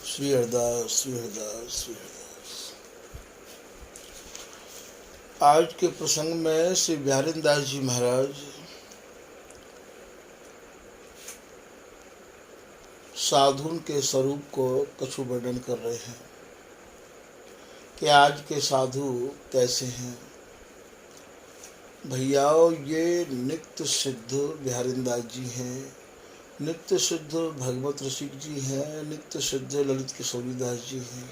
श्री हरदास श्री हरदास श्री हरदास। आज के प्रसंग में श्री बिहारी दास जी महाराज साधुन के स्वरूप को कछु वर्णन कर रहे हैं कि आज के साधु कैसे हैं। भैयाओ, ये नित्य सिद्ध बिहारी दास जी हैं, नित्य सिद्ध भगवत रसिक जी हैं, नित्य सिद्ध ललित किशोरी दास जी हैं।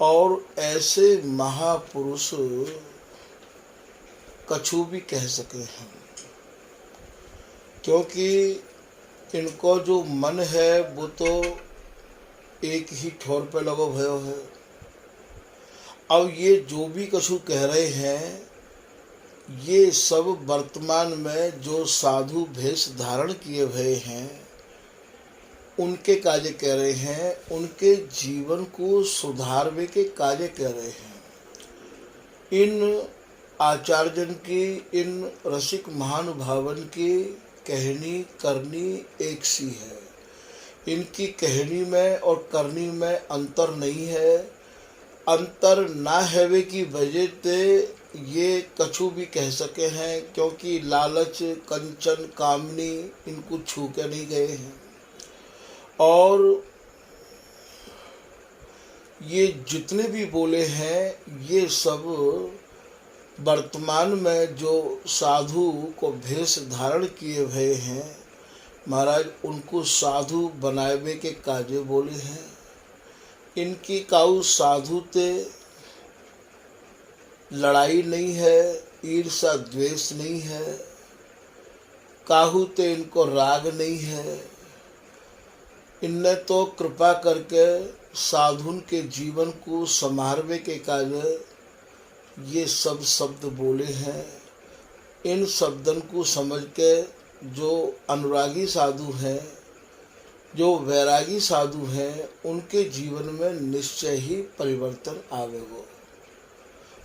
और ऐसे महापुरुष कछु भी कह सके हैं, क्योंकि इनको जो मन है वो तो एक ही ठोर पे लगो भयो है। अब ये जो भी कछु कह रहे हैं, ये सब वर्तमान में जो साधु भेष धारण किए हुए हैं उनके कार्य कह रहे हैं, उनके जीवन को सुधारने के कार्य कह रहे हैं। इन आचार्यजन की, इन रसिक महानुभावन की कहनी करनी एक सी है। इनकी कहनी में और करनी में अंतर नहीं है। अंतर ना हैवे की वजह से ये कछु भी कह सके हैं, क्योंकि लालच, कंचन, कामनी इनको छू के नहीं गए हैं। और ये जितने भी बोले हैं, ये सब वर्तमान में जो साधु को भेष धारण किए हुए हैं, महाराज उनको साधु बनावे के काजे बोले हैं। इनकी काऊ साधु ते लड़ाई नहीं है, ईर्ष्या द्वेष नहीं है, काहू ते इनको राग नहीं है। इनने तो कृपा करके साधुन के जीवन को संवारने के कार्य ये सब शब्द बोले हैं। इन शब्दन को समझ के जो अनुरागी साधु हैं, जो वैरागी साधु हैं, उनके जीवन में निश्चय ही परिवर्तन आवेगा।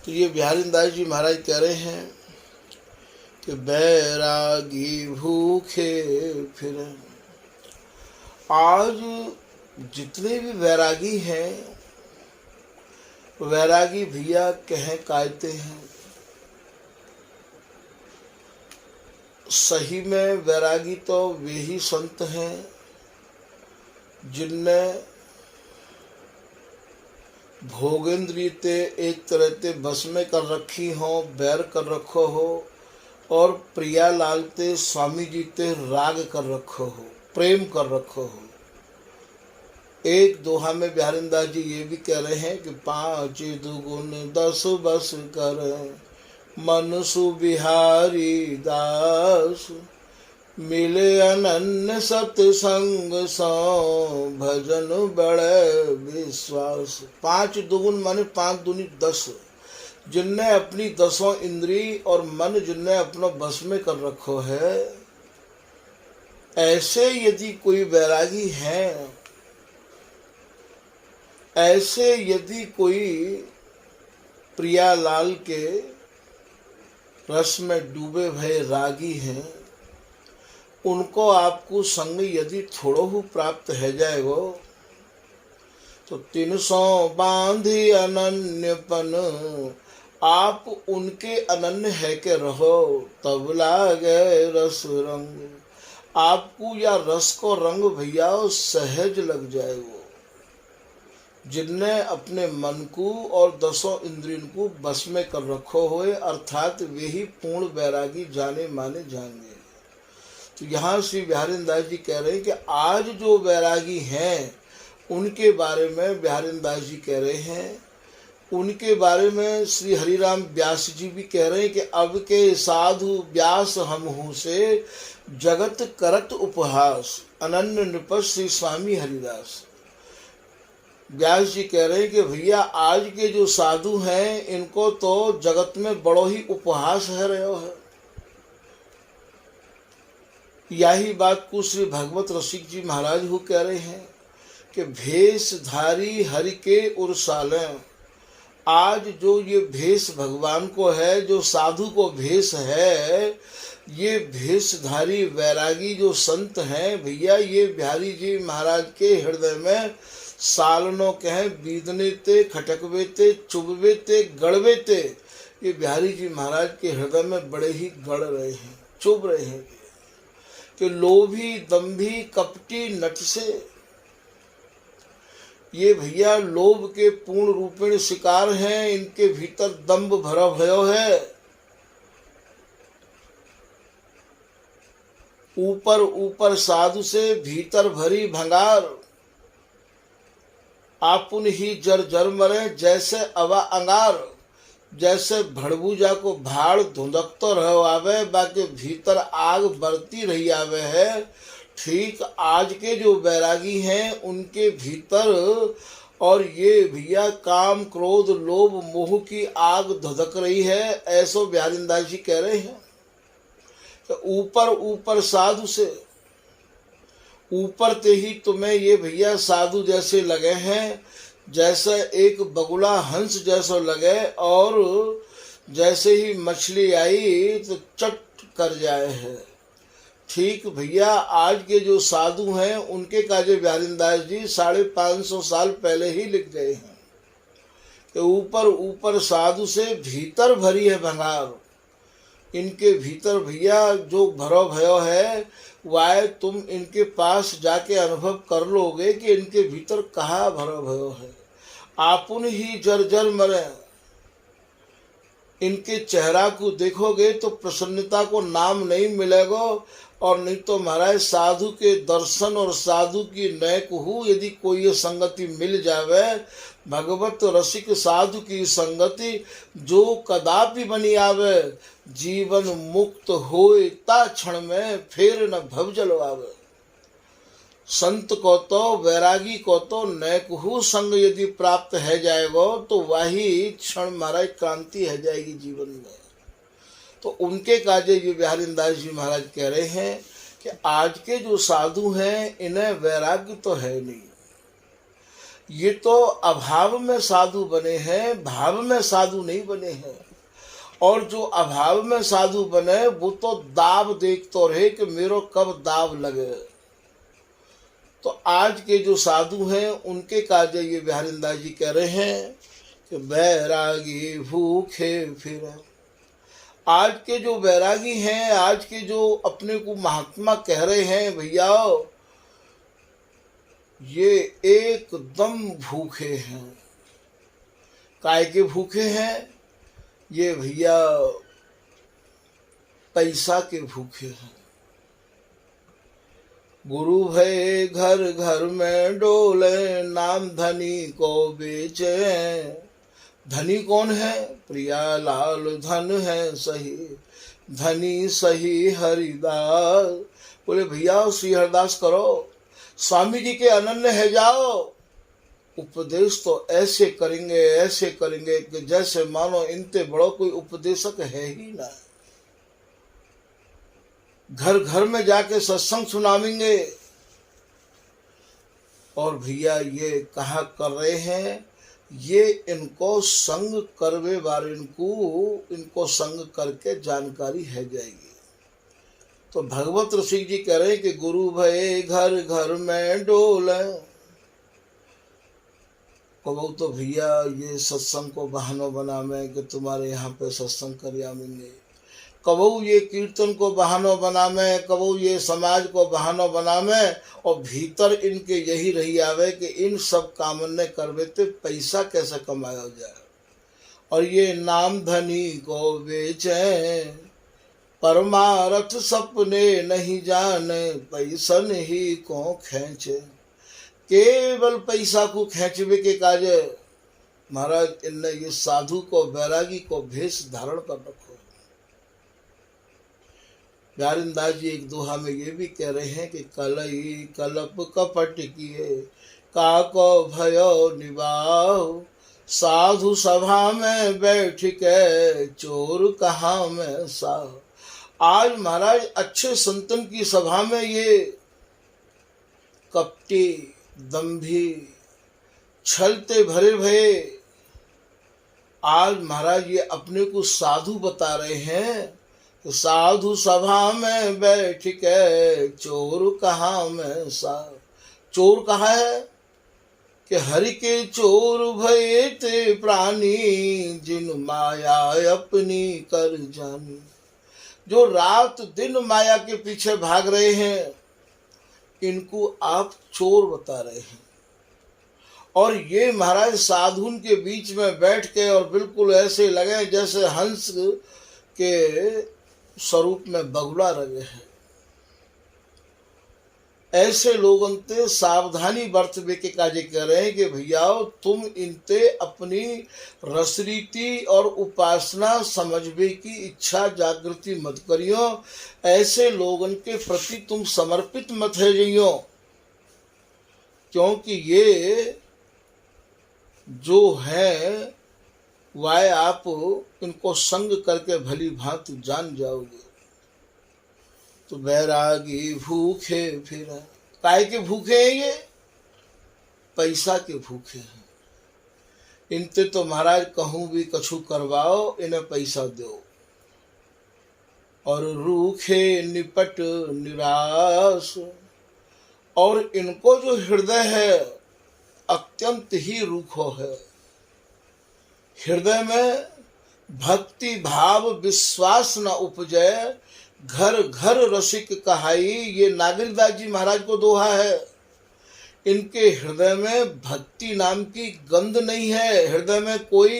तो ये बिहारी दास जी महाराज कह रहे हैं कि बैरागी भूखे फिर। आज जितने भी वैरागी हैं, वैरागी भैया कहें कहते हैं। सही में वैरागी तो वे ही संत हैं जिनने भोगेंद्रिय ते एक तरह ते बस में कर रखी हो, बैर कर रखो हो, और प्रिया लाल ते स्वामी जी ते राग कर रखो हो, प्रेम कर रखो हो। एक दोहा में बिहारी दास जी ये भी कह रहे हैं कि 5 दुगुन 10 बस कर मन सुबिहारी दास, मिले अनन्य सत्संग सो भजन बड़े विश्वास। 5 दुगुन माने 5 दूनी 10, जिनने अपनी 10 इंद्री और मन जिनने अपना बस में कर रखो है। ऐसे यदि कोई वैरागी है, ऐसे यदि कोई प्रियालाल के रस में डूबे भय रागी हैं, उनको आपको संग यदि थोड़ो ही प्राप्त है जाएगो, तो 300 बांधी अनन्यपन, आप उनके अनन्य है के रहो, तब लागे रस रंग। आपको या रस को रंग भैया सहज लग जाएगो। जिनने अपने मन को और 10 इंद्रियों को बस में कर रखो हुए, अर्थात वे ही पूर्ण वैरागी जाने माने जाएंगे। तो यहाँ श्री बिहारी दास जी कह रहे हैं कि आज जो वैरागी हैं उनके बारे में बिहारी दास जी कह रहे हैं। उनके बारे में श्री हरिराम व्यास जी भी कह रहे हैं कि अब के साधु व्यास हम हूँ से जगत करत उपहास, अनन्य नृप श्री स्वामी हरिदास। व्यास जी कह रहे हैं कि भैया आज के जो साधु हैं, इनको तो जगत में बड़ो ही उपहास है रहे है। यही बात को श्री भगवत रसिक जी महाराज हो कह रहे हैं कि भेषधारी हरि के उर्सालें, आज जो ये भेष भगवान को है, जो साधु को भेष है, ये भेषधारी वैरागी जो संत हैं भैया, ये बिहारी जी महाराज के हृदय में सालनों कहें बीतने ते, खटकवे ते, चुभवे ते, गड़वे ते, ये बिहारी जी महाराज के हृदय में बड़े ही गड़ रहे हैं, चुभ रहे हैं कि लोभी दंभी कपटी नट से ये भैया लोभ के पूर्ण रूपेण शिकार हैं। इनके भीतर दंभ भरा भयो है। ऊपर ऊपर साधु से भीतर भरी भंगार, आपुन ही जर जर मरे जैसे अवा अंगार। जैसे भड़बूजा को भाड़ धुंधक तो रह आवे, बाकी भीतर आग बढ़ती रही आवे है। ठीक आज के जो बैरागी हैं उनके भीतर और ये भैया काम क्रोध लोभ मोह की आग धधक रही है। ऐसो बिहारीदास जी कह रहे हैं कि ऊपर ऊपर साधु से, ऊपर ते ही तुम्हें ये भैया साधु जैसे लगे हैं, जैसे एक बगुला हंस जैसा लगे और जैसे ही मछली आई तो चट कर जाए है। ठीक भैया आज के जो साधु हैं उनके काजे बिहारीदास जी 550 साल पहले ही लिख गए हैं कि ऊपर ऊपर साधु से भीतर भरी है भंगार। इनके भीतर भैया जो भरो भयो है वह तुम इनके पास जाके अनुभव कर लोगे कि इनके भीतर कहाँ भरो भयो है। आपुन ही जर जर मरे, इनके चेहरा को देखोगे तो प्रसन्नता को नाम नहीं मिलेगा। और नहीं तो महाराज साधु के दर्शन और साधु की नय कहू यदि कोई ये संगति मिल जावे, भगवत रसिक साधु की संगति जो कदापि बनी आवे, जीवन मुक्त होए ता क्षण में फिर न भवजल आवे। संत को तो वैरागी को तो नैकहू संग यदि प्राप्त है जाएगा तो वही क्षण महाराज क्रांति है जाएगी जीवन में। तो उनके काजे ये बिहारीदास जी महाराज कह रहे हैं कि आज के जो साधु हैं इन्हें वैराग्य तो है नहीं, ये तो अभाव में साधु बने हैं, भाव में साधु नहीं बने हैं। और जो अभाव में साधु बने वो तो दाव देख तो रहे कि मेरो कब दाव लगे। तो आज के जो साधु हैं उनके काजे ये बिहारीदास जी कह रहे हैं कि बैरागी भूखे फिर। आज के जो बैरागी हैं, आज के जो अपने को महात्मा कह रहे हैं भैया, ये एकदम भूखे हैं। काय के भूखे हैं? ये भैया पैसा के भूखे हैं। गुरु भय घर घर में डोले, नाम धनी को बेचे। धनी कौन है? प्रियालाल धन है सही, धनी सही हरिदास। बोले भैया श्री हरिदास करो, स्वामी जी के अनन्य है जाओ। उपदेश तो ऐसे करेंगे कि जैसे मानो इनते बड़ो कोई उपदेशक है ही ना। घर घर में जाके सत्संग सुनावेंगे। और भैया ये कहा कर रहे हैं, ये इनको संग करवे वाले इनको संग करके जानकारी है जाएगी। तो भगवत ऋषि जी कह रहे हैं कि गुरु भय घर घर में डोले। कबू तो भैया ये सत्संग को बहानो बना में कि तुम्हारे यहाँ पे सत्संग कर आवेंगे। कबू ये कीर्तन को बहानो बना में, कबू ये समाज को बहानो बना में। और भीतर इनके यही रही आवे कि इन सब कामन ने करवे तो पैसा कैसे कमाया जाए। और ये नाम धनी को बेचे, परमारथ सपने नहीं जाने, पैसन ही को खेचे। केवल पैसा को खेचवे के काजे महाराज इनने ये साधु को बैरागी को भेष धारण कर रखो। बिहारीदास जी एक दोहा में ये भी कह रहे हैं कि कलई कलप कपट किए, काको भयो निभाओ। साधु सभा में बैठ के चोर कहाँ में साह। आज महाराज अच्छे संतन की सभा में ये कपटी दंभी छलते भरे भये आज महाराज ये अपने को साधु बता रहे हैं कि साधु सभा में बैठ के चोर कहाँ में सा। चोर कहाँ है कि हरि के चोर भये ते प्राणी, जिन माया अपनी कर जानी। जो रात दिन माया के पीछे भाग रहे हैं, इनको आप चोर बता रहे हैं। और ये महाराज साधुन के बीच में बैठ के और बिल्कुल ऐसे लगे जैसे हंस के स्वरूप में बगुला रहे हैं। ऐसे लोगों ते सावधानी बरतवे के काजे कह रहे हैं कि भैया तुम इनते अपनी रसरीति और उपासना समझवे की इच्छा जागृति मत करियो। ऐसे लोगों के प्रति तुम समर्पित मत है जाइयो, क्योंकि ये जो है वह आप इनको संग करके भली भांति जान जाओगे। तो बैरागी भूखे फिर, काय के भूखे हैं ये? पैसा के भूखे हैं। इनते तो महाराज कहूँ भी कछु करवाओ, इन्हें पैसा दो। और रूखे निपट निराश, और इनको जो हृदय है अत्यंत ही रूखो है। हृदय में भक्ति भाव विश्वास न उपजे, घर घर रसिक कहाई। ये नागरिकदास जी महाराज को दोहा है। इनके हृदय में भक्ति नाम की गंध नहीं है। हृदय में कोई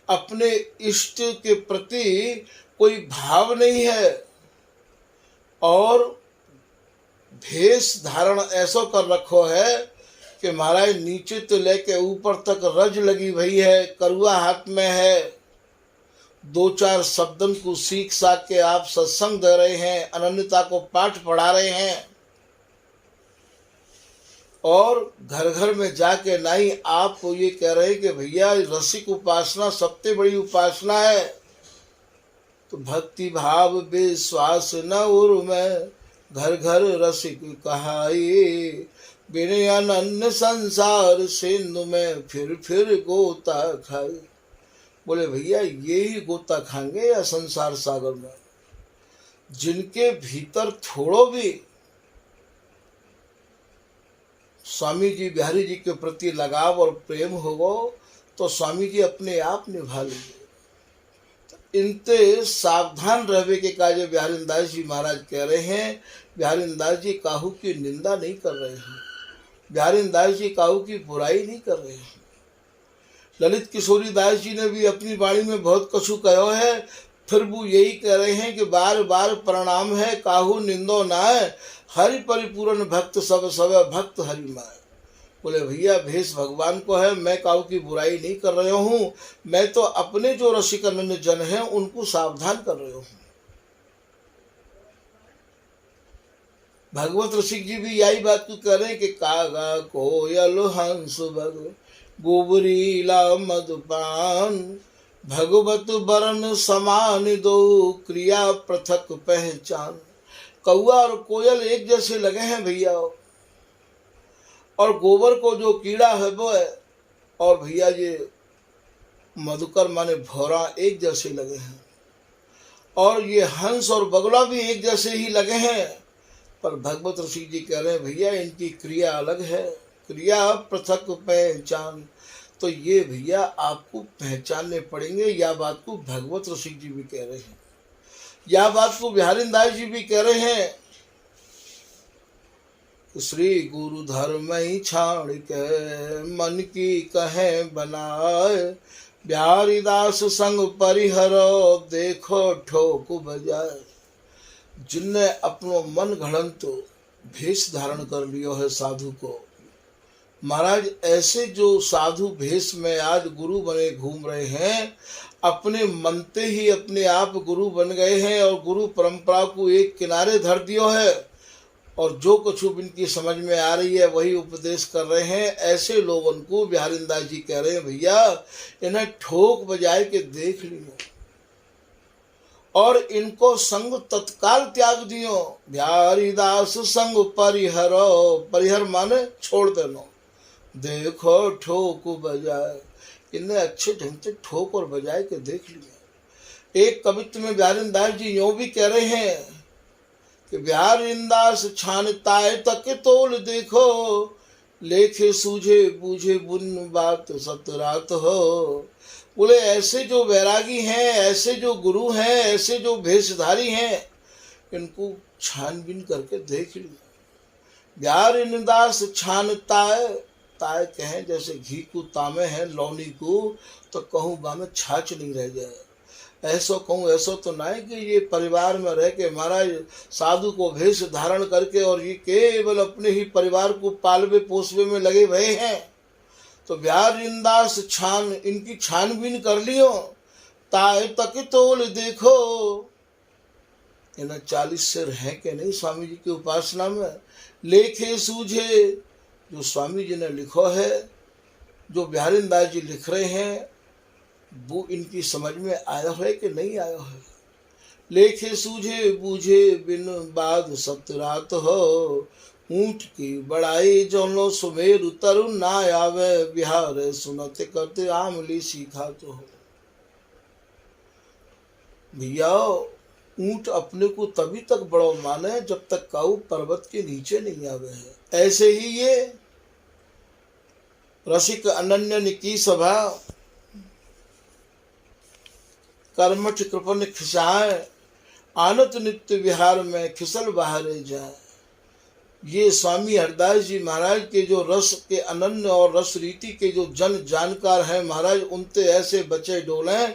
अपने इष्ट के प्रति कोई भाव नहीं है। और भेष धारण ऐसा कर रखो है कि महाराज नीचे तो लेके ऊपर तक रज लगी भई है, करुआ हाथ में है। दो चार शब्दन को सीख साख के आप सत्संग दे रहे हैं, अनन्यता को पाठ पढ़ा रहे हैं। और घर घर में जाके नहीं आप ये कह रहे हैं कि भैया रसिक उपासना सबसे बड़ी उपासना है। तो भक्ति भाव विश्वास न उर में, घर घर रसिक कहाई। बिने अनन्य संसार सिंधु में, फिर गोता खाई। बोले भैया ये ही गोता खाएंगे या संसार सागर में? जिनके भीतर थोड़ो भी स्वामी जी बिहारी जी के प्रति लगाव और प्रेम होगो तो स्वामी जी अपने आप निभा लेंगे। तो इनते सावधान रहने के काजे बिहारी दास जी महाराज कह रहे हैं। बिहारी दास जी काहू की निंदा नहीं कर रहे हैं, बिहारी दास जी काहू की बुराई नहीं कर रहे हैं। ललित किशोरी दास जी ने भी अपनी वाणी में बहुत कछु कहो है, फिर वो यही कह रहे हैं कि बार बार प्रणाम है काहू निंदो नाय, हरि परिपूर्ण भक्त सब सब भक्त हरि माय। बोले भैया भेष भगवान को है, मैं काहू की बुराई नहीं कर रहा हूँ। मैं तो अपने जो रसिक अनन्य जन हैं उनको सावधान कर रहा हूँ। भगवत रसिक जी भी यही बात को कह रहे हैं कि कागा कोयल हंस भग गोबरीला मधुपान, भगवत बरन समान दो क्रिया पृथक पहचान। कौआ और कोयल एक जैसे लगे हैं भैया, और गोबर को जो कीड़ा है वो है, और भैया ये मधुकर माने भौरा एक जैसे लगे हैं। और ये हंस और बगुला भी एक जैसे ही लगे हैं। पर भगवत रसिक जी कह रहे हैं भैया इनकी क्रिया अलग है, क्रिया पृथक पहचान। तो ये भैया आपको पहचानने पड़ेंगे। या बात को भगवत रसिक जी भी कह रहे हैं, या बात को बिहारी दास जी भी कह रहे हैं। श्री गुरु धर्म ही छाड़ के मन की कहे बनाए, बिहारी दास संग परिहरो देखो ठोक बजाए। जिनने अपनो मन घड़ंत भेष धारण कर लियो है साधु को, महाराज ऐसे जो साधु भेष में आज गुरु बने घूम रहे हैं, अपने मनते ही अपने आप गुरु बन गए हैं और गुरु परंपरा को एक किनारे धर दियो है, और जो कुछ इनकी समझ में आ रही है वही उपदेश कर रहे हैं। ऐसे लोगों को बिहारी दास जी कह रहे हैं भैया इन्हें ठोक बजाए के देख लियो और इनको संग तत्काल त्याग दियो। बिहारी दास संग परिहरो, परिहर माने छोड़ देनो, देखो ठोक बजाए। इन्हें अच्छे ढंग से ठोक और बजाए के देख लिया। एक कवित्व में बिहारीदास जी यूं भी कह रहे हैं कि बिहारीदास छानताए तक तोल देखो, लेखे सूझे बूझे बुन बात सतरात हो। बोले ऐसे जो वैरागी हैं, ऐसे जो गुरु हैं, ऐसे जो भेषधारी हैं, इनको छानबीन करके देख लिया। बिहारीदास छानताए, ताए कहें जैसे घी को तामे हैं लौनी को, तो कहूँ बा में छाछ नहीं रह जाए। ऐसो कहूँ ऐसो तो नहीं कि ये परिवार में रह के महाराज साधु को भेष धारण करके और ये केवल अपने ही परिवार को पालवे पोसवे में लगे हुए हैं। तो बिहारीदास इनकी छानबीन कर लियो, ताए तक तोल देखो, इन्हें 40 सिर हैं कि नहीं स्वामी जी की उपासना में। लेखे सूझे, जो स्वामी जी ने लिखो है, जो बिहारीदास जी लिख रहे हैं, वो इनकी समझ में आया है कि नहीं आया है। लेखे सूझे बूझे बिन बाद सतरात हो, ऊंट की बड़ाई जौनो सुमेर उतर ना आवे, बिहार सुनते करते आमली सीखा तो हो। भैया ऊंट अपने को तभी तक बड़ो माने जब तक काऊ पर्वत के नीचे नहीं आवे है। ऐसे ही ये रसिक अनन्य की सभा, कर्मठ कृपन खिसाए, आनत नित्य विहार में खिसल बाहरे जाए। ये स्वामी हरदास जी महाराज के जो रस के अनन्य और रस रीति के जो जन जानकार हैं महाराज, उनते ऐसे बच्चे डोले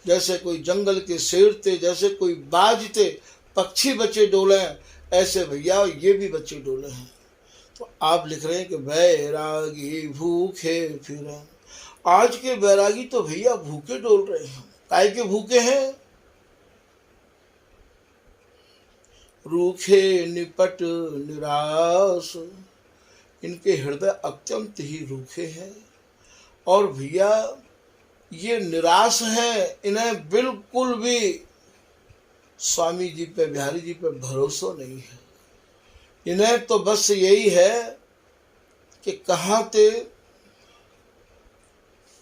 जैसे कोई जंगल के शेर थे, जैसे कोई बाज थे, पक्षी बच्चे डोले, ऐसे भैया ये भी बच्चे डोले हैं। तो आप लिख रहे हैं कि बैरागी भूखे फिर। आज के बैरागी तो भैया भूखे डोल रहे हैं। काहे के भूखे हैं? रूखे निपट निराश, इनके हृदय अत्यंत ही रूखे हैं। और भैया ये निराश है, इन्हें बिल्कुल भी स्वामी जी पे, बिहारी जी पे भरोसा नहीं है। इन्हें तो बस यही है कि कहाँ ते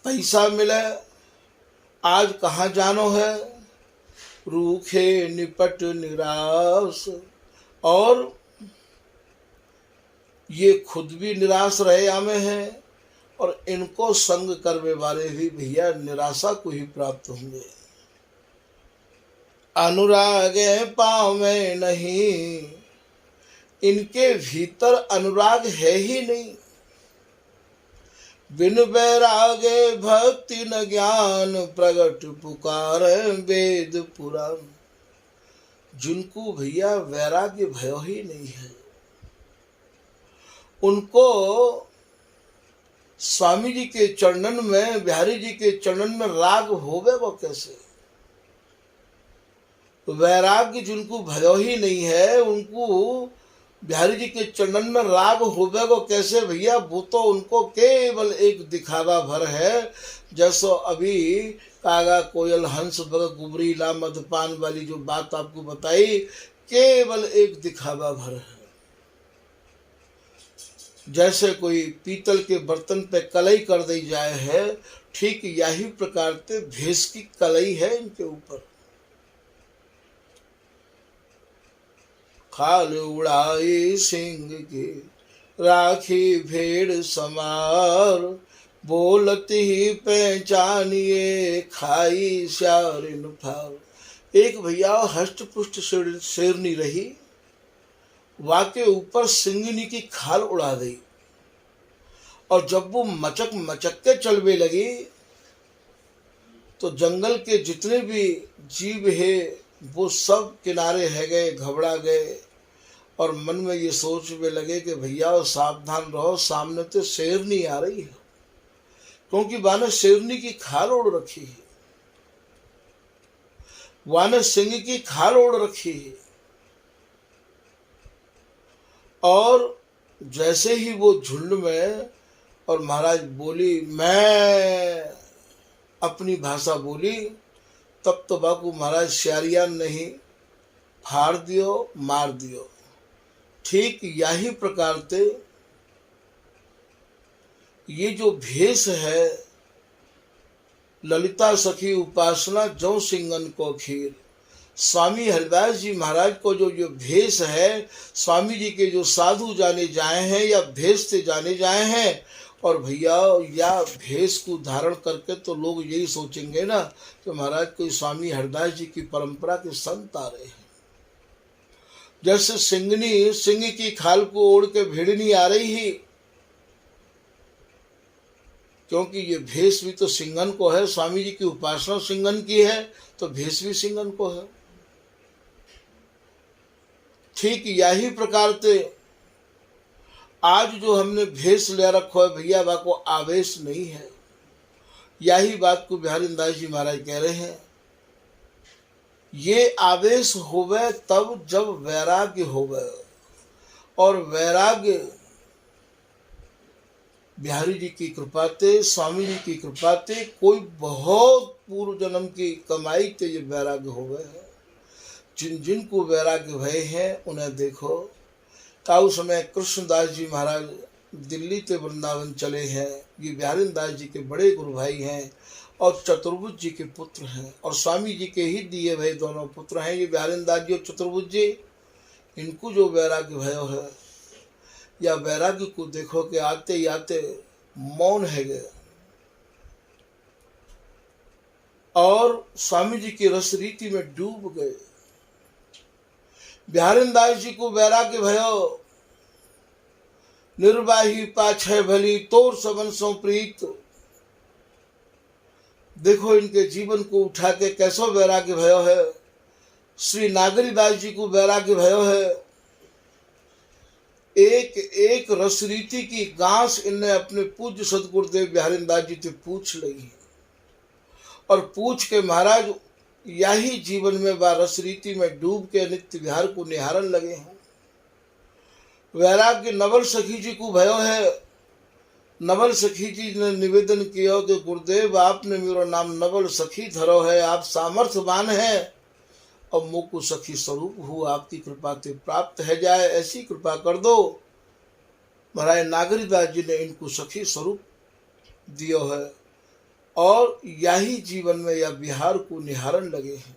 पैसा मिले, आज कहाँ जानो है। रूखे निपट निराश, और ये खुद भी निराश रहे आमे हैं, और इनको संग करने वाले भी भैया निराशा को ही प्राप्त होंगे। अनुरागे पाँव में नहीं, इनके भीतर अनुराग है ही नहीं। बिन बैरागे भक्ति न ज्ञान, प्रगट पुकार वेद पुराण। जिनको भैया वैराग्य भय ही नहीं है, उनको स्वामी जी के चरणन में, बिहारी जी के चरणन में राग होवे वो कैसे? वैराग्य जिनको भय ही नहीं है, उनको बिहारी जी के चरणन में राग होवे वो कैसे भैया? वो तो उनको केवल एक दिखावा भर है। जैसो अभी कागा कोयल हंस बग गुबरी ला मधुपान वाली जो बात आपको बताई, केवल एक दिखावा भर है। जैसे कोई पीतल के बर्तन पे कलई कर दी जाए है, ठीक यही प्रकार से भेष की कलई है इनके ऊपर। खाल उड़ाई सिंह के राखी भेड़ समार, बोलत ही पहचानिए खाई श्यारिन फार। एक भैया हष्ट पुष्ट शेरनी रही, वाके ऊपर सिंगनी की खाल उड़ा दी, और जब वो मचक मचक के चलने लगी तो जंगल के जितने भी जीव है वो सब किनारे है गए, घबरा गए, और मन में ये सोचने लगे कि भैया सावधान रहो, सामने तो शेरनी आ रही है, क्योंकि वाने शेरनी की खाल ओढ़ रखी है, वाने सिंह की खाल ओढ़ रखी है। और जैसे ही वो झुंड में, और महाराज बोली, मैं अपनी भाषा बोली, तब तो बापू महाराज श्यारियान नहीं, फाड़ दियो, मार दियो। ठीक यही प्रकार से ये जो भेष है, ललिता सखी उपासना जो सिंगन को खीर। स्वामी हरिदास जी महाराज को जो भेष है, स्वामी जी के जो साधु जाने जाए हैं या भेष से जाने जाए हैं, और भैया या भेष को धारण करके तो लोग यही सोचेंगे ना कि महाराज कोई स्वामी हरिदास जी की परंपरा के संत आ रहे हैं। जैसे सिंगनी सिंह की खाल को ओढ़ के भेड़नी आ रही है, क्योंकि ये भेष भी तो सिंगन को है, स्वामी जी की उपासना सिंगन की है, तो भेष भी सिंगन को है। ठीक यही प्रकार से आज जो हमने भेष ले रखो है भैया, बा को आवेश नहीं है। यही बात को बिहारी दास जी महाराज कह रहे हैं, ये आवेश होवे तब जब वैराग्य होवे, और वैराग्य बिहारी जी की कृपा से, स्वामी जी की कृपा से, कोई बहुत पूर्व जन्म की कमाई से ये वैराग्य होवे है। जिन जिन को वैराग्य भय है उन्हें देखो। ताऊ समय कृष्णदास जी महाराज दिल्ली से वृंदावन चले हैं। ये बिहारी दास जी के बड़े गुरु भाई हैं और चतुर्भुज जी के पुत्र हैं, और स्वामी जी के ही दिए भाई दोनों पुत्र हैं, ये बिहारी दास जी और चतुर्भुज जी। इनको जो वैराग्य भयो है, या वैराग्य को देखो कि आते ही आते मौन है गए, और स्वामी जी की रस रीति में डूब गए। बिहारी दास जी को वैराग्य भयो, निर्वाही पाछे भली तोर सबन सो प्रीत। देखो इनके जीवन को उठा के कैसो वैराग्य भयो है। श्री नागरीदास जी को वैराग्य भयो है। एक एक रसरीति की गांस इनने अपने पूज्य सदगुरुदेव बिहारी दास जी से पूछ ली, और पूछ के महाराज यही जीवन में वह रसरीति में डूब के नित्य विहार को निहारन लगे हैं। वैराग्य नवल सखी जी को भयो है। नवल सखी जी ने निवेदन किया कि गुरुदेव आपने मेरा नाम नवल सखी धरो है, आप सामर्थ्यवान हैं, और मुझको सखी स्वरूप हुआ आपकी कृपा से प्राप्त है जाए, ऐसी कृपा कर दो। महाराज नागरीदास जी ने इनको सखी स्वरूप दियो है, और यही जीवन में या बिहार को निहारन लगे हैं।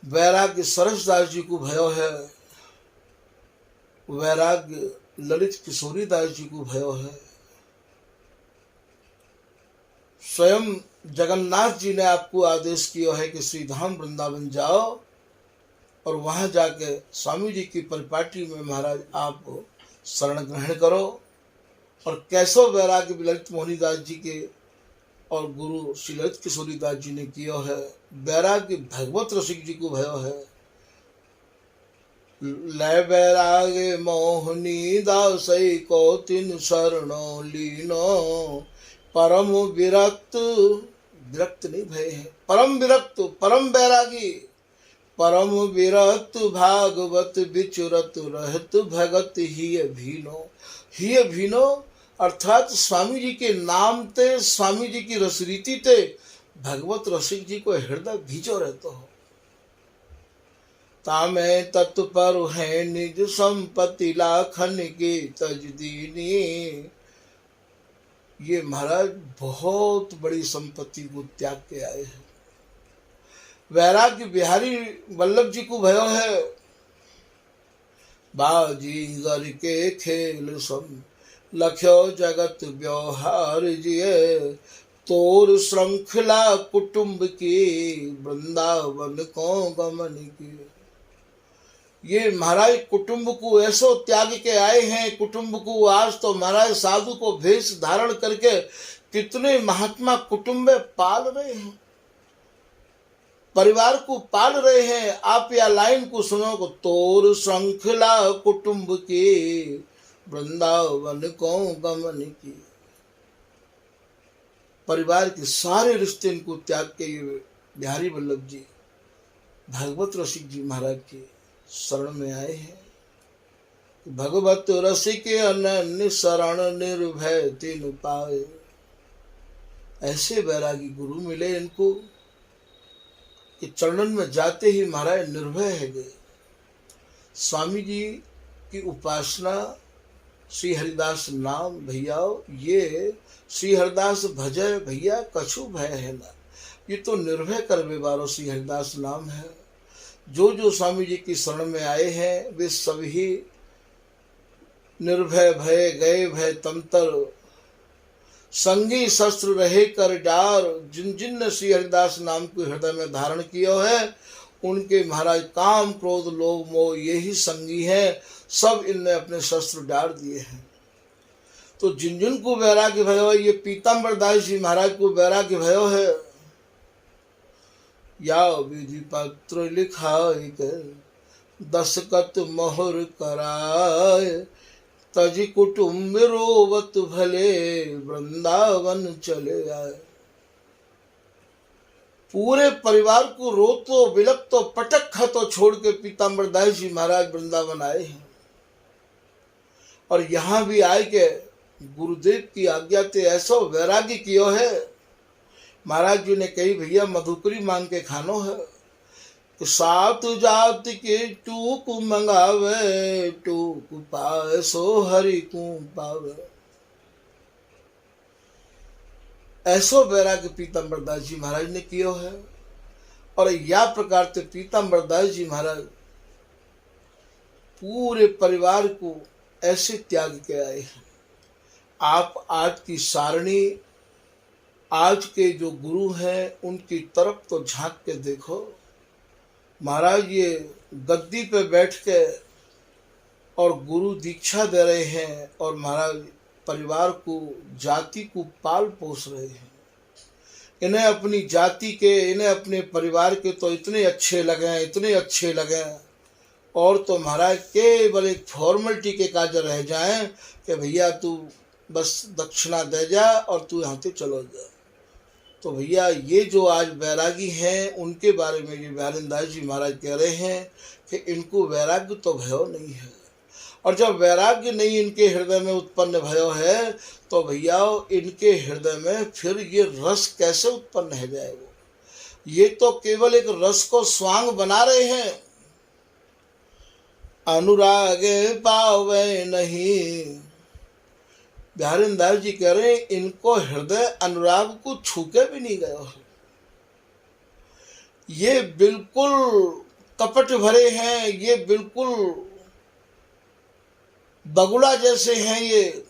वैराग्य सरसदास जी को भयो है। वैराग्य ललित किशोरी दास जी को भयो है। स्वयं जगन्नाथ जी ने आपको आदेश किया है कि श्री धाम वृंदावन जाओ, और वहां जाके स्वामी जी की परिपाटी में महाराज आप शरण ग्रहण करो। और कैसो वैराग्य ललित मोहनी दास जी के और गुरु श्री ललित किशोरी दास जी ने किया है। वैराग्य भगवत रसिक जी को भयो है। लय वैराग्य मोहनी दास को तिन शरणो लीनो, परम विरक्त, विरक्त नहीं भय है, परम विरक्त, परम वैरागी, परम विरक्त भागवत विचरत रहत भगत ही भीनो। ही भीनो अर्थात स्वामी जी के नाम ते, स्वामी जी की रसरीति ते भगवत रसिक जी को हृदय भीजो रहते हो। तामे तत्पर है निज संपत्ति लाखन के तजदीनी। ये महाराज बहुत बड़ी संपत्ति को त्याग के आए हैं। वैराग्य बिहारी वल्लभ जी को भयो है। बाजीगर के खेल सम लख्यो जगत व्यवहार जिये, तोर श्रृंखला कुटुंब की वृंदावन को गमन की। ये महाराज कुटुंब को ऐसो त्याग के आए हैं। कुटुंब को आज तो महाराज साधु को भेष धारण करके कितने महात्मा कुटुंब में पाल रहे हैं, परिवार को पाल रहे हैं। आप या लाइन को सुनो को, तोर श्रृंखला कुटुंब की वृंदावन को गमन की। परिवार के सारे रिश्ते इनको त्याग के ये बिहारी वल्लभ जी भगवत रसिक जी महाराज के शरण में आए हैं। भगवत रसिक अनन्य शरण निर्भय तिन पाए। ऐसे वैरागी गुरु मिले इनको कि चरणन में जाते ही महाराज निर्भय है गए। स्वामी जी की उपासना श्री हरिदास नाम भैया, ये श्री हरिदास भजय भैया कछु भय है ना। ये तो निर्भय कर बेबारो श्री हरिदास नाम है। जो जो स्वामी जी की शरण में आए हैं वे सभी निर्भय भय गए भय तमतर, संगी शस्त्र रहे कर डार। जिन जिन ने श्री हरिदास नाम को हृदय में धारण किया है उनके महाराज काम क्रोध लोभ मोह यही संगी हैं, सब इनने अपने शस्त्र डाल दिए हैं। तो जिन जिन को वैराग्य भयो, ये पीताम्बर दास जी महाराज को वैराग्य भयो है। या विधि पत्र लिखाए दशकत मोहर कराए, तजी कुटुम्ब रोवत भले वृंदावन चले आए। पूरे परिवार को रोतो विलपतो पटक खतो छोड़ के पीताम्बर दास जी महाराज वृंदावन आए हैं। और यहाँ भी आए के गुरुदेव की आज्ञा ते ऐसा वैराग्य कियो है। महाराज जी ने कही भैया मधुकरी मांग के खानो है, सात जात के टूक मंगावे, टूक पाए सो हरि को पावे। ऐसो वैराग्य पीताम्बर दास जी महाराज ने कियो है। और या प्रकार से पीताम्बर दास जी महाराज पूरे परिवार को ऐसे त्याग के आए हैं। आप आज की सारणी, आज के जो गुरु हैं उनकी तरफ तो झांक के देखो। महाराज ये गद्दी पे बैठ के और गुरु दीक्षा दे रहे हैं और महाराज परिवार को, जाति को पाल पोस रहे हैं। इन्हें अपनी जाति के, इन्हें अपने परिवार के तो इतने अच्छे लगे, इतने अच्छे लगे। और तो महाराज केवल एक फॉर्मेलिटी के काज रह जाएं कि भैया तू बस दक्षिणा दे जा और तू यहाँ से चलो जा। तो भैया ये जो आज वैरागी हैं उनके बारे में ये बिहारीदास जी महाराज कह रहे हैं कि इनको वैराग्य तो भयो नहीं है। और जब वैराग्य नहीं इनके हृदय में उत्पन्न भयो है तो भैया इनके हृदय में फिर ये रस कैसे उत्पन्न हो जाएगा। ये तो केवल एक रस को स्वांग बना रहे हैं। अनुराग पावे नहीं, बिहारीदास जी कह रहे हैं इनको हृदय अनुराग को छूके भी नहीं गया है। ये बिल्कुल कपट भरे हैं, ये बिल्कुल बगुला जैसे हैं। ये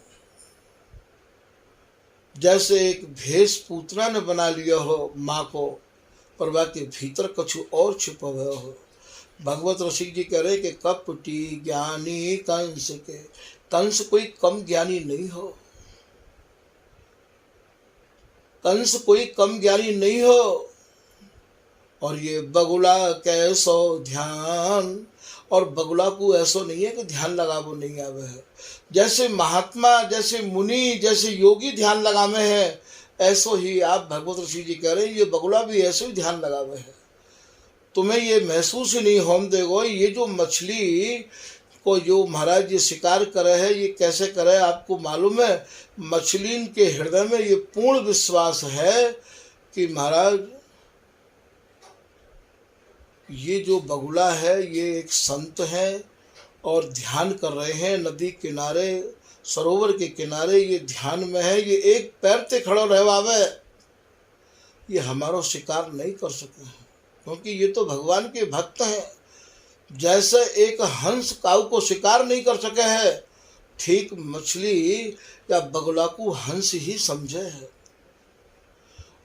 जैसे एक भेष पूतना ने बना लिया हो माँ को, पर बाकी भीतर कछु और छिपा हुआ हो। भगवत रसिक जी कह रहे कि कपटी ज्ञानी कंस के, कंस कोई कम ज्ञानी नहीं हो, कंस कोई कम ज्ञानी नहीं हो। और ये बगुला कैसो ध्यान, और बगुला को ऐसा नहीं है कि ध्यान लगावो नहीं आवे है। जैसे महात्मा, जैसे मुनि, जैसे योगी ध्यान लगावे हैं, ऐसो ही आप भगवत ऋषि जी कह रहे हैं ये बगुला भी ऐसे ही ध्यान लगावे है। तुम्हें ये महसूस ही नहीं होम देगो। ये जो मछली को जो महाराज ये शिकार करे है, ये कैसे करे आपको मालूम है। मछली के हृदय में ये पूर्ण विश्वास है कि महाराज ये जो बगुला है ये एक संत है और ध्यान कर रहे हैं नदी किनारे, सरोवर के किनारे ये ध्यान में है। ये एक पैर से खड़ो रहवावे, ये हमारा शिकार नहीं कर सके हैं क्योंकि ये तो भगवान के भक्त हैं। जैसे एक हंस काऊ को शिकार नहीं कर सके है, ठीक मछली या बगुला को हंस ही समझे है।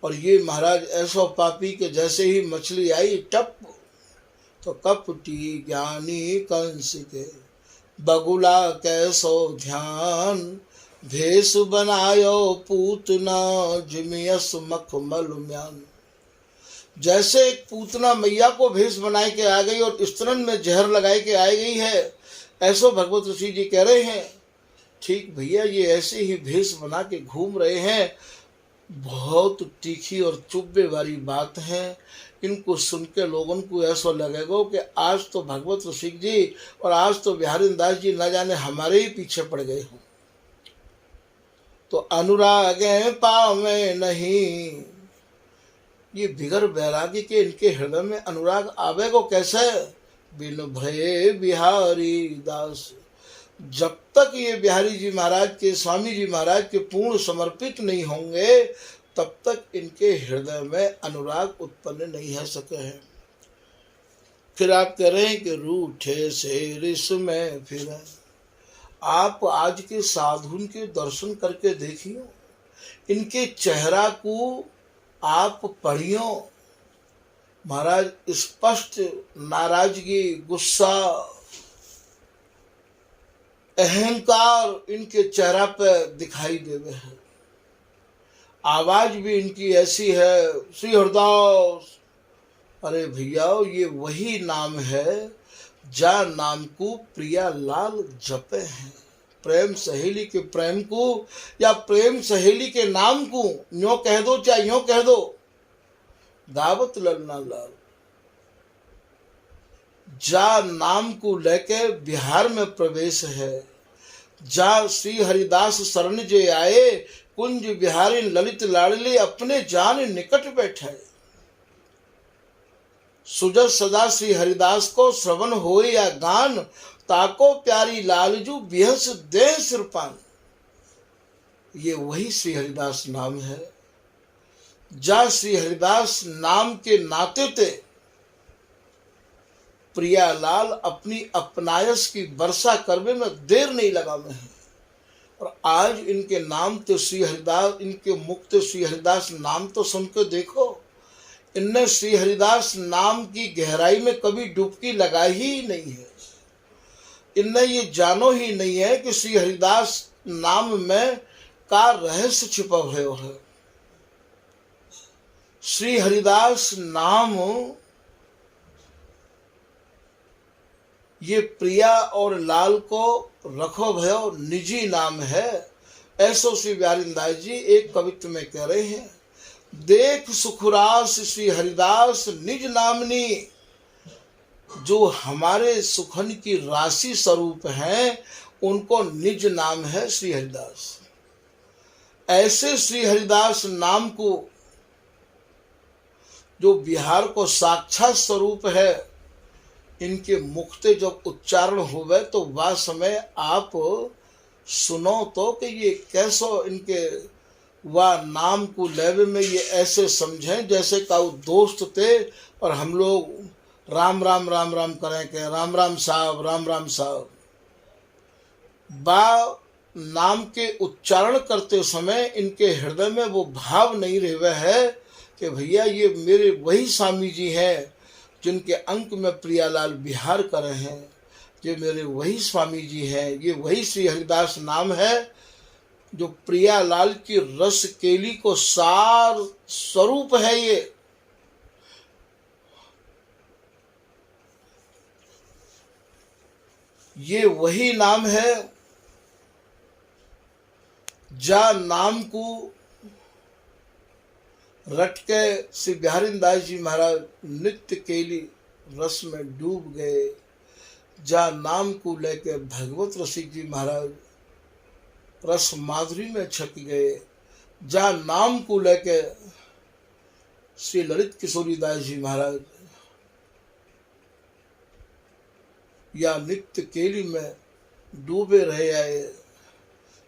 और ये महाराज ऐसा पापी के जैसे ही मछली आई टप, तो कपटी ज्ञानी कंस के बगुला कैसो ध्यान, भेष बनायो पूतना जिमियस मखमल म्यान। जैसे एक पूतना मैया को भेष बनाए के आ गई और स्तन में जहर लगाए के आ गई है, ऐसो भगवत ऋषि जी कह रहे हैं। ठीक भैया ये ऐसे ही भेष बना के घूम रहे हैं। बहुत तीखी और चुब्बे वाली बात है। इनको सुन के लोगों को ऐसा लगेगा कि आज तो भगवत ऋषि जी और आज तो बिहारीदास जी न जाने हमारे ही पीछे पड़ गए हों। तो अनुराग पावे नहीं, ये बिगर वैरागी के इनके हृदय में अनुराग आवेगो कैसे। बिन भये बिहारी दास, जब तक ये बिहारी जी महाराज के, स्वामी जी महाराज के पूर्ण समर्पित नहीं होंगे तब तक इनके हृदय में अनुराग उत्पन्न नहीं हो सके हैं। फिर आप कह रहे हैं कि रूठे से रिस में फिर। आप आज के साधुन के दर्शन करके देखियो, इनके चेहरा को आप पढ़ियो, महाराज स्पष्ट नाराजगी, गुस्सा, अहंकार इनके चेहरा पे दिखाई देवे है। आवाज भी इनकी ऐसी है, श्री हरिदास। अरे भैया, ये वही नाम है जा नाम को प्रिया लाल जपे हैं। प्रेम सहेली के प्रेम को या प्रेम सहेली के नाम को यूं कह दो चाहे यूं कह दो, दावत ललना लाल। जा नाम को लेके बिहार में प्रवेश है। जा श्री हरिदास शरण जे आए, कुंज बिहारी ललित लाडले अपने जान निकट बैठे। सुजर सदा श्री हरिदास को श्रवण होए या गान, ताको प्यारी लालजू बिहस देह सिरपान। ये वही श्री हरिदास नाम है। जा श्री हरिदास नाम के नाते थे प्रियालाल अपनी अपनायस की वर्षा करने में देर नहीं लगा में है। और आज इनके नाम तो श्री हरिदास, इनके मुख तो श्री हरिदास नाम तो सुन के देखो, इनने श्री हरिदास नाम की गहराई में कभी डुबकी लगाई ही नहीं है। इनने ये जानो ही नहीं है कि श्री हरिदास नाम में का रहस्य छिपा हुआ है। श्री हरिदास नाम ये प्रिया और लाल को रखो भयो निजी नाम है। ऐसो श्री बिहारीदास जी एक कवित्व में कह रहे हैं, देख सुखरास श्री हरिदास निज नामनी। जो हमारे सुखन की राशि स्वरूप हैं उनको निज नाम है श्री हरिदास। ऐसे श्री हरिदास नाम को जो बिहार को साक्षात स्वरूप है, इनके मुख से जब उच्चारण होवे तो वह समय आप सुनो तो कि ये कैसो इनके वह नाम को लेवे में ये ऐसे समझें जैसे का दोस्त थे और हम लोग राम राम राम राम करें के राम राम साहब राम राम साहब। बा नाम के उच्चारण करते समय इनके हृदय में वो भाव नहीं रहे है कि भैया ये मेरे वही स्वामी जी हैं जिनके अंक में प्रियालाल बिहार कर रहे हैं, ये मेरे वही स्वामी जी हैं, ये वही श्री हरिदास नाम है जो प्रियालाल की रस केली को सार स्वरूप है। ये वही नाम है जा नाम को रट के श्री बिहारीदास जी महाराज नित्य केली रस में डूब गए। जा नाम को लेके भगवत रसिक जी महाराज रस माधुरी में छक गए। जा नाम को लेके श्री ललित किशोरीदास जी महाराज या नित्य केली में डूबे रहे आए।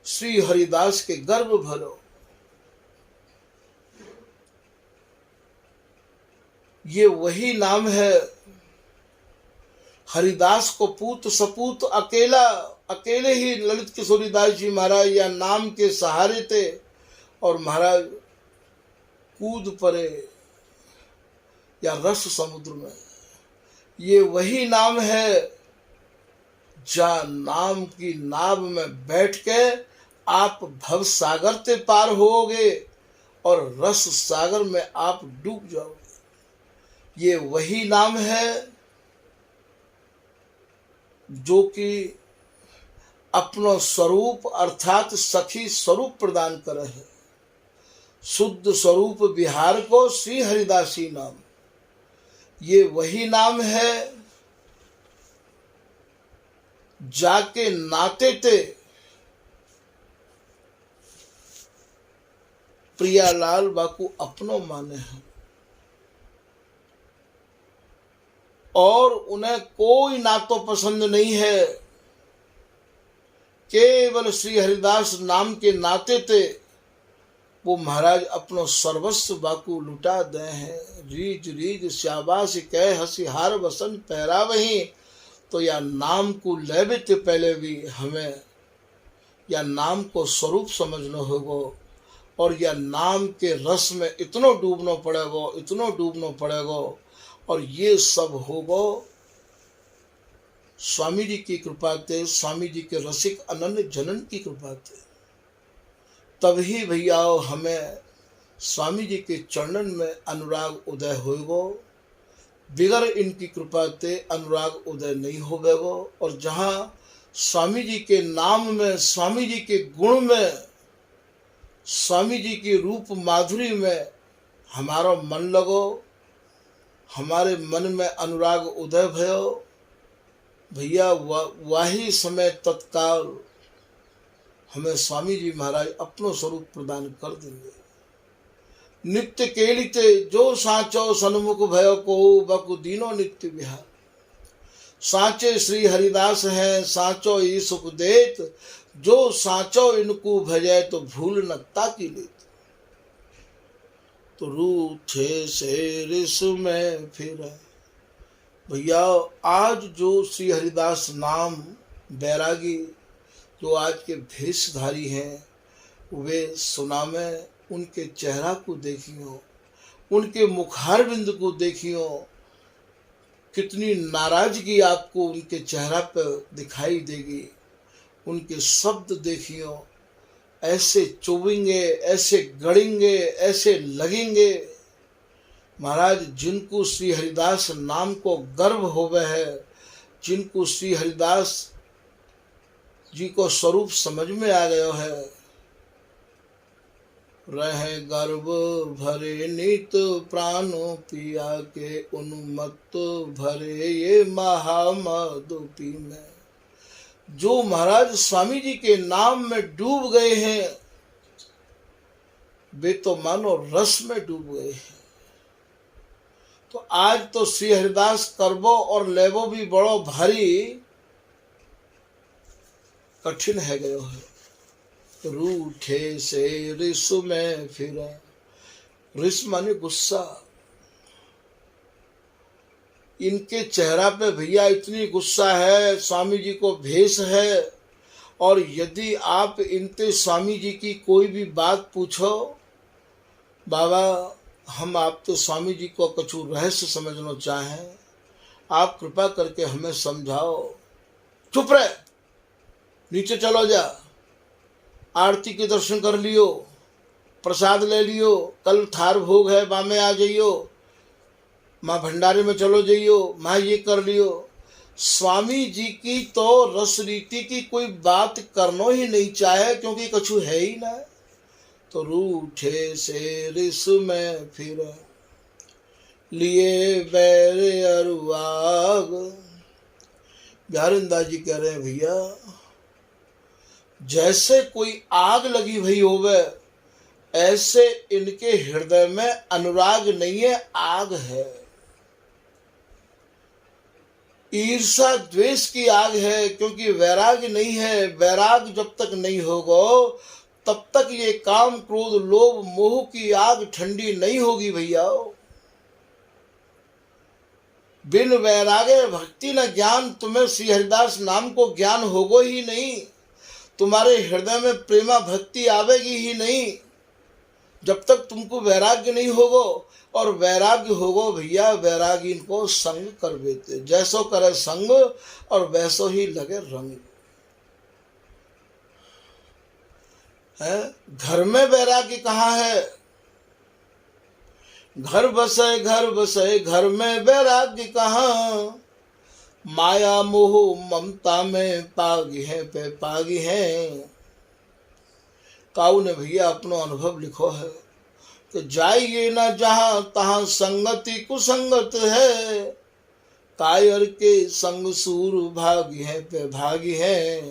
श्री हरिदास के गर्भ भरो, ये वही नाम है। हरिदास को पूत सपूत अकेले ही ललित किशोरीदास जी महाराज या नाम के सहारे थे और महाराज कूद पड़े या रस समुद्र में। ये वही नाम है जा नाम की नाव में बैठ के आप भव सागर से पार होगे और रस सागर में आप डूब जाओगे। ये वही नाम है जो कि अपना स्वरूप अर्थात सखी स्वरूप प्रदान करे है। शुद्ध स्वरूप बिहार को श्री हरिदासी नाम, ये वही नाम है जाके नाते थे प्रियालाल बाकू अपनो माने हैं और उन्हें कोई नातो पसंद नहीं है। केवल श्री हरिदास नाम के नाते थे वो महाराज अपनो सर्वस्व बाकू लुटा दे हैं। रीज रीज शाबाश कह हसी हार वसन पहरा वही। तो या नाम को लेवे ते पहले भी हमें या नाम को स्वरूप समझना होगा और या नाम के रस में इतनो डूबना पड़ेगा, इतनो डूबना पड़ेगा। और ये सब होगा स्वामी जी की कृपा से, स्वामी जी के रसिक अनन्य जनन की कृपा से। तभी भैया हमें स्वामी जी के चरणन में अनुराग उदय होगा। बिगर इनकी कृपा से अनुराग उदय नहीं होगा। और जहाँ स्वामी जी के नाम में, स्वामी जी के गुण में, स्वामी जी की रूप माधुरी में हमारा मन लगो, हमारे मन में अनुराग उदय भयो भैया, वही समय तत्काल हमें स्वामी जी महाराज अपनो स्वरूप प्रदान कर देंगे। नित्य केलिते जो साचो सन्मुख भयो को बकु दीनो नित्य विहार। साचे श्री हरिदास हैं साचो ई सुख देत, जो साचो इनको भजे तो भूल न ताकी लेत। तो रूठे से रिस में फिर भैया आज जो श्री हरिदास नाम बैरागी जो आज के भेषधारी हैं वे सुना में उनके चेहरा को देखियो, उनके मुखारबिंद को देखियो, कितनी नाराजगी आपको उनके चेहरा पर दिखाई देगी। उनके शब्द देखियो, ऐसे चुभेंगे, ऐसे गड़ेंगे, ऐसे लगेंगे। महाराज जिनको श्री हरिदास नाम को गर्व होवे है, जिनको श्री हरिदास जी को स्वरूप समझ में आ गया है, रहे गर्व भरे नित प्राणों पिया के उन्मत्त भरे ये महामधुपी में। जो महाराज स्वामी जी के नाम में डूब गए हैं वे तो मानो रस में डूब गए हैं। तो आज तो श्री हरिदास करबो और लेबो भी बड़ो भारी कठिन है गयो है। रूठे से रिस में फिर, रिस माने गुस्सा। इनके चेहरा पे भैया इतनी गुस्सा है, स्वामी जी को भेष है। और यदि आप इनते स्वामी जी की कोई भी बात पूछो, बाबा हम आप तो स्वामी जी को कछु रहस्य समझना चाहें, आप कृपा करके हमें समझाओ। चुप रहे, नीचे चलो जा, आरती के दर्शन कर लियो, प्रसाद ले लियो, कल थार भोग है बामे आ जाइयो, माँ भंडारे में चलो जाइयो, माँ ये कर लियो। स्वामी जी की तो रस रीति की कोई बात करनो ही नहीं चाहे, क्योंकि कछु है ही ना। तो रूठे से रिस में फिर लिए बैर अरुआग। बिहारिंदा जी कह रहे हैं भैया जैसे कोई आग लगी भई होवे, ऐसे इनके हृदय में अनुराग नहीं है, आग है। ईर्षा द्वेष की आग है, क्योंकि वैराग नहीं है। वैराग जब तक नहीं होगा तब तक ये काम क्रोध लोभ मोह की आग ठंडी नहीं होगी भैया। बिन वैरागे भक्ति न ज्ञान, तुम्हें श्री हरिदास नाम को ज्ञान होगो ही नहीं, तुम्हारे हृदय में प्रेमा भक्ति आवेगी ही नहीं जब तक तुमको वैराग्य नहीं होगो। और वैराग्य होगो भैया, वैरागी इनको संग कर देते, जैसो करे संग और वैसो ही लगे रंग है। घर में वैराग्य कहाँ है? घर बसे घर में वैराग्य कहाँ? माया मोह ममता में पागी है पे पागी है। काऊ ने भैया अपनो अनुभव लिखो है कि जाइए न जहाँ तहाँ संगति कुसंगत है, कायर के संग सूर भागी है पे भागी है।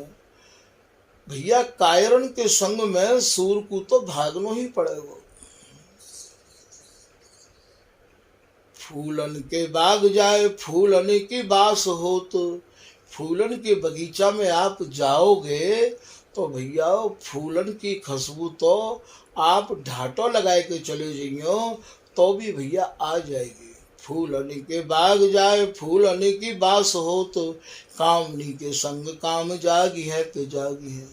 भैया कायरन के संग में सूर को तो भागनो ही पड़ेगा। फूलन के बाग जाए फूलन की बास हो तो, फूलन के बगीचा में आप जाओगे तो भैया फूलन की खुशबू तो आप ढाटो लगाए के चले जाइयो तो भी भैया आ जाएगी। फूलनी के बाग जाए फूलनी की बास हो तो कामनी के संग काम जागी है तो जागी है।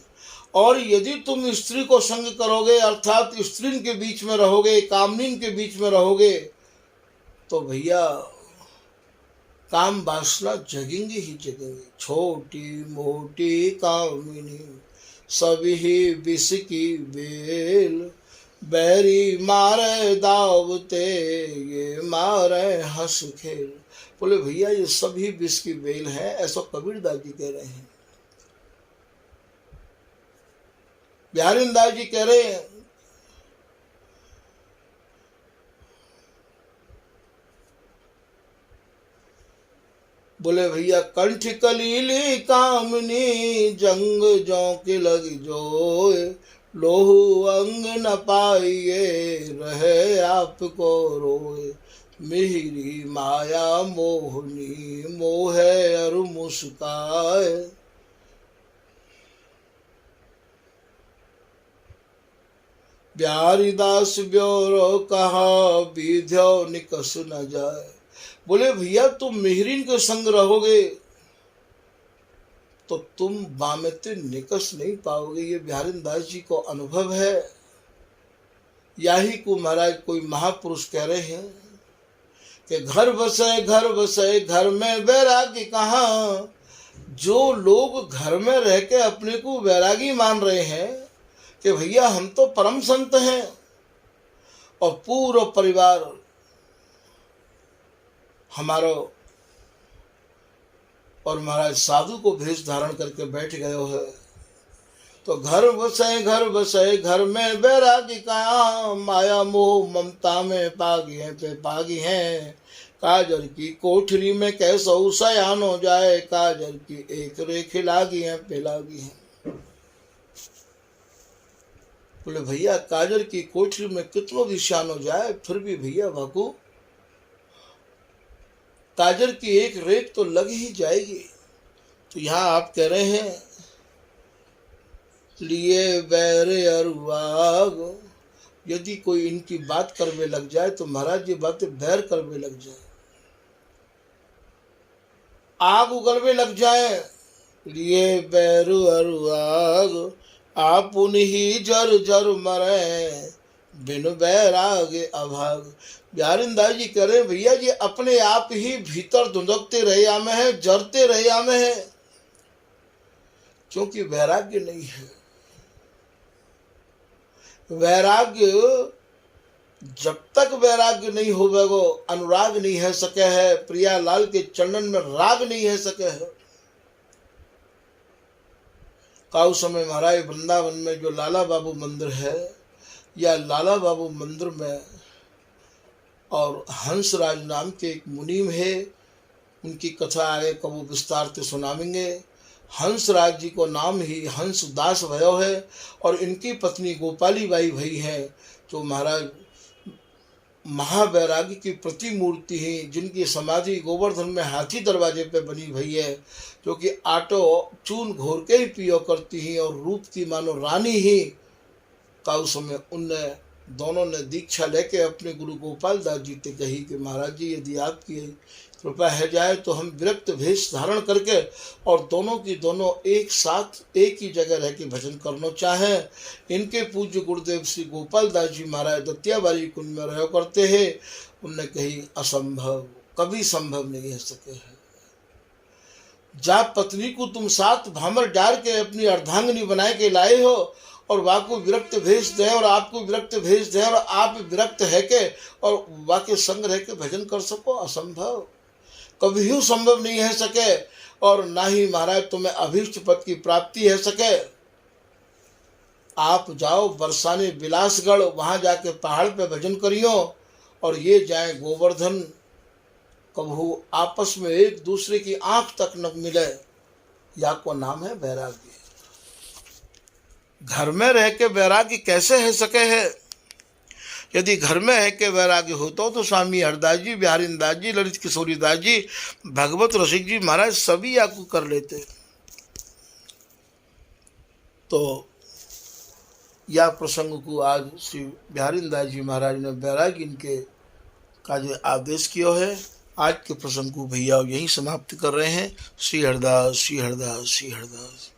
और यदि तुम स्त्री को संग करोगे अर्थात स्त्री के बीच में रहोगे कामनी के बीच में रहोगे तो भैया काम वासना जगेंगे ही जगेंगे। छोटी मोटी कामिनी सभी विष की बेल बैरी मारे दावते ये मारे हंस खेल। बोले भैया ये सभी विष की बेल है, ऐसा कबीरदास जी कह रहे हैं। बिहारीदास जी कह रहे हैं बोले भैया कंठ कलीली कामनी जंग जो के लग जोए लोहू अंग न पाइए रहे आपको रोए मिहिरी माया मोहनी मोहे अर मुस्काए। बिहारीदास ब्योरो कहा विध्यो निकस न जाए। बोले भैया तुम मिहरीन के संग रहोगे तो तुम बामेते निकस नहीं पाओगे। ये बिहारीदास जी को अनुभव है। यही को महाराज कोई महापुरुष कह रहे हैं कि घर बसे घर में बैरागी कहाँ। जो लोग घर में रह के अपने को बैरागी मान रहे हैं कि भैया हम तो परम संत हैं और पूरा परिवार हमारा और महाराज साधु को भेष धारण करके बैठ गए हो तो घर बसे घर में बैरागी का माया मोह ममता में पागी हैं। काजर की कोठरी में कैसो सयान हो जाए काजर की एक रेख लागी है पेलागी है। बोले भैया काजर की कोठरी में कितनों भी शान हो जाए फिर भी भैया बाकू काजर की एक रेख तो लग ही जाएगी। तो यहाँ आप कह रहे हैं लिए बैर अरुआग। यदि कोई इनकी बात करने लग जाए तो महाराज ये बातें बैर करने लग जाए आग उगलने लग जाए। लिए बैर अरुआग आप उन्हीं जर जर मरे बिन बैराग अभाग। बिहारीदास जी कह रहे भैया जी अपने आप ही भीतर धुंधकते रहे आमे है जरते रहे आमे है क्योंकि वैराग्य नहीं है। वैराग्य जब तक वैराग्य नहीं होवेगो अनुराग नहीं है सके है। प्रियालाल के चरणन में राग नहीं है सके है। काउ समय महाराज वृंदावन में जो लाला बाबू मंदिर है या लाला बाबू मंदिर में और हंसराज नाम के एक मुनीम है उनकी कथा आगे कबू विस्तार से सुनावेंगे। हंसराज जी को नाम ही हंसदास भयो है और इनकी पत्नी गोपाली बाई भई है जो महाराज महावैरागी की प्रतिमूर्ति है जिनकी समाधि गोवर्धन में हाथी दरवाजे पे बनी भई है जो कि आटो चून घोर के ही पियो करती हैं और रूप की मानो रानी ही। का उस समय उनने दोनों ने दीक्षा लेके अपने गुरु गोपाल दास जी से कही कि महाराज जी यदि आपकी कृपा है जाए तो हम विरक्त भेष धारण करके और दोनों की दोनों एक साथ एक ही जगह रह के भजन करना चाहें। इनके पूज्य गुरुदेव श्री गोपाल दास जी महाराज दत्तियाबारी कुंड में रहो करते हैं। उनने कही असंभव कभी संभव नहीं है सके है। जा पत्नी को तुम साथ भामर डार के अपनी अर्धांगिनी बनाए के लाए हो और वाको विरक्त भेज दें और आपको विरक्त भेज दें और आप विरक्त है के और वाके संग रह के भजन कर सको असंभव कभी संभव नहीं है सके। और ना ही महाराज तुम्हें अभीष्ट पद की प्राप्ति है सके। आप जाओ बरसाने बिलासगढ़ वहां जाके पहाड़ पे भजन करियो और ये जाए गोवर्धन कभू आपस में एक दूसरे की आंख तक न मिले। या को नाम है वैराग्य। घर में रह के वैराग्य कैसे है सके है। यदि घर में है के वैराग्य होता हो तो स्वामी हरदास जी, बिहारी दास जी, ललित किशोरी दास जी, भगवत रसिक जी महाराज सभी आपको कर लेते। तो या प्रसंग को आज श्री बिहारी दास जी महाराज ने वैराग्य इनके का जो आदेश किया है, आज के प्रसंग को भैया यही समाप्त कर रहे हैं। श्री हरदास, श्री हरदास, श्री हरदास।